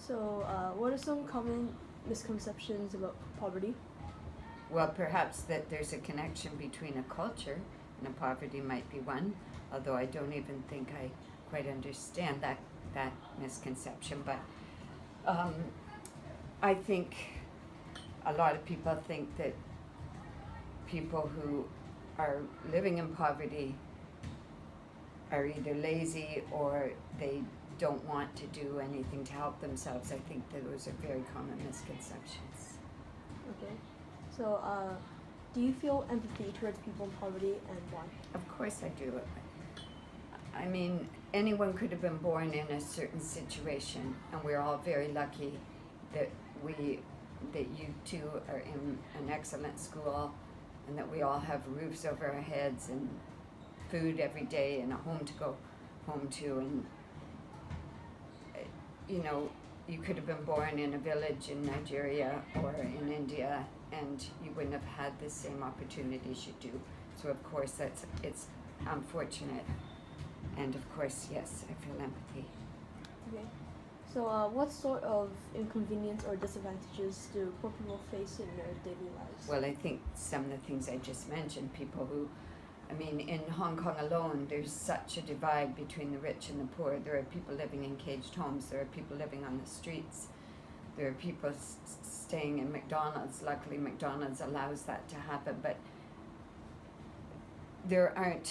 What are some common misconceptions about poverty? Well, perhaps that there's a connection between a culture and a poverty might be one, although I don't even think I quite understand that misconception. But I think a lot of people think that people who are living in poverty are either lazy or they don't want to do anything to help themselves. I think that those are very common misconceptions. Okay. Do you feel empathy towards people in poverty, and why? Of course I do. I mean, anyone could have been born in a certain situation, and we're all very lucky that you two are in an excellent school, and that we all have roofs over our heads and food every day and a home to go home to. And you could have been born in a village in Nigeria or in India, and you wouldn't have had the same opportunities you do. So of course it's unfortunate, and of course, yes, I feel empathy. Okay. What sort of inconvenience or disadvantages do poor people face in their daily lives? Well, I think some of the things I just mentioned, people who, in Hong Kong alone, there's such a divide between the rich and the poor. There are people living in caged homes. There are people living on the streets. There are people staying in McDonald's. Luckily, McDonald's allows that to happen, but there are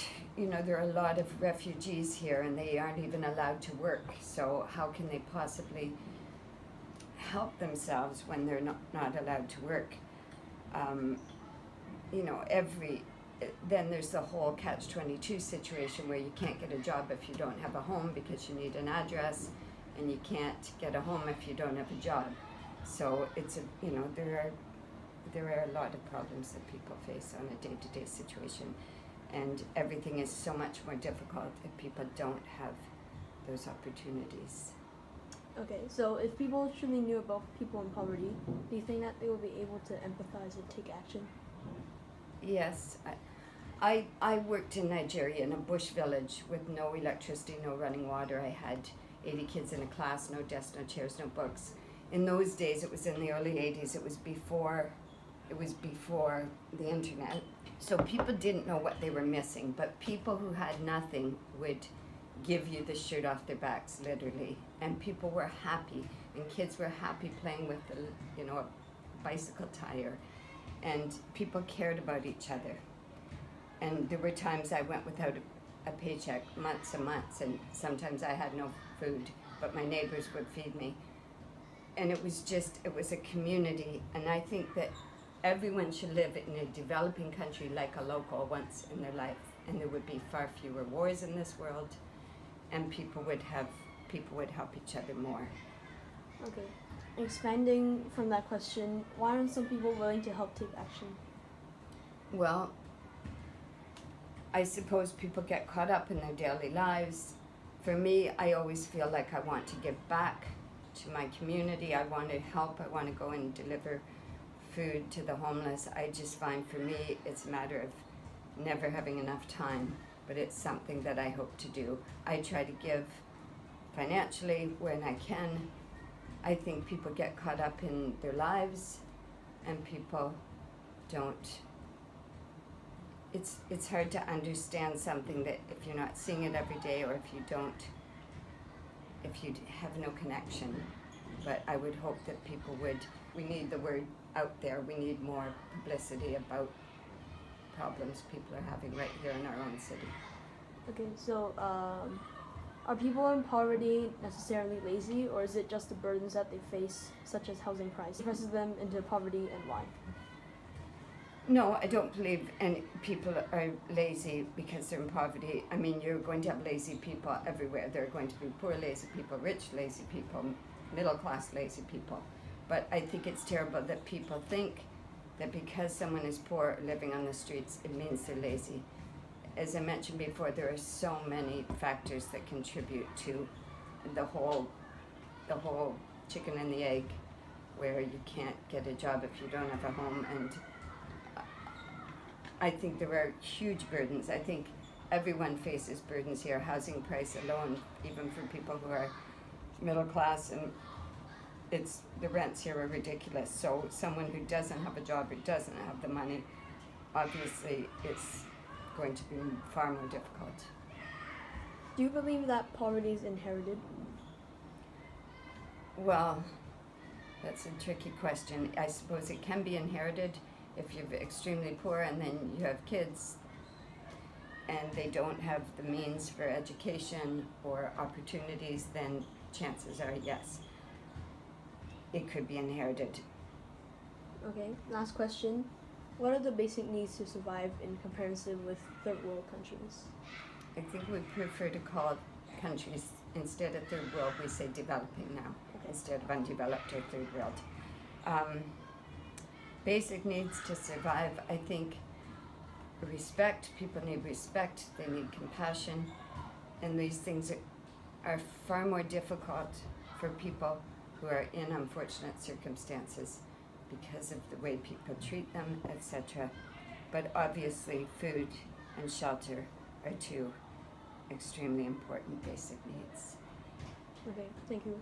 a lot of refugees here, and they aren't even allowed to work. So how can they possibly help themselves when they're not allowed to work? Then there's the whole catch-22 situation where you can't get a job if you don't have a home because you need an address, and you can't get a home if you don't have a job. So there are a lot of problems that people face on a day-to-day situation, and everything is so much more difficult if people don't have those opportunities. Okay, so if people truly knew about people in poverty, do you think that they would be able to empathize and take action? Yes, I worked in Nigeria in a bush village with no electricity, no running water. I had 80 kids in a class, no desks, no chairs, no books. In those days, it was in the early 80s, it was before the internet. So people didn't know what they were missing, but people who had nothing would give you the shirt off their backs, literally. And people were happy, and kids were happy playing with a bicycle tire. And people cared about each other. And there were times I went without a paycheck, months and months, and sometimes I had no food, but my neighbors would feed me. And it was a community, and I think that everyone should live in a developing country like a local once in their life, and there would be far fewer wars in this world, and people would help each other more. Okay. Expanding from that question, why aren't some people willing to help take action? Well, I suppose people get caught up in their daily lives. For me, I always feel like I want to give back to my community. I want to help. I want to go and deliver food to the homeless. I just find for me it's a matter of never having enough time, but it's something that I hope to do. I try to give financially when I can. I think people get caught up in their lives, and people don't. It's hard to understand something that if you're not seeing it every day, or if you have no connection. But I would hope that people would. We need the word out there. We need more publicity about problems people are having right here in our own city. Okay, so are people in poverty necessarily lazy, or is it just the burdens that they face, such as housing price, presses them into poverty, and why? No, I don't believe any people are lazy because they're in poverty. You're going to have lazy people everywhere. There are going to be poor lazy people, rich lazy people, middle class lazy people. But I think it's terrible that people think that because someone is poor living on the streets, it means they're lazy. As I mentioned before, there are so many factors that contribute to the whole chicken and the egg, where you can't get a job if you don't have a home. And I think there are huge burdens. I think everyone faces burdens here. Housing price alone, even for people who are middle class and it's the rents here are ridiculous. So someone who doesn't have a job or doesn't have the money, obviously it's going to be far more difficult. Do you believe that poverty is inherited? Well, that's a tricky question. I suppose it can be inherited if you're extremely poor and then you have kids and they don't have the means for education or opportunities, then chances are yes, it could be inherited. Okay, last question. What are the basic needs to survive in comparison with third world countries? I think we prefer to call countries, instead of third world, we say developing now, instead of undeveloped or third world. Basic needs to survive, I think respect, people need respect, they need compassion, and these things are far more difficult for people who are in unfortunate circumstances because of the way people treat them, etc. But obviously food and shelter are two extremely important basic needs. Okay, thank you.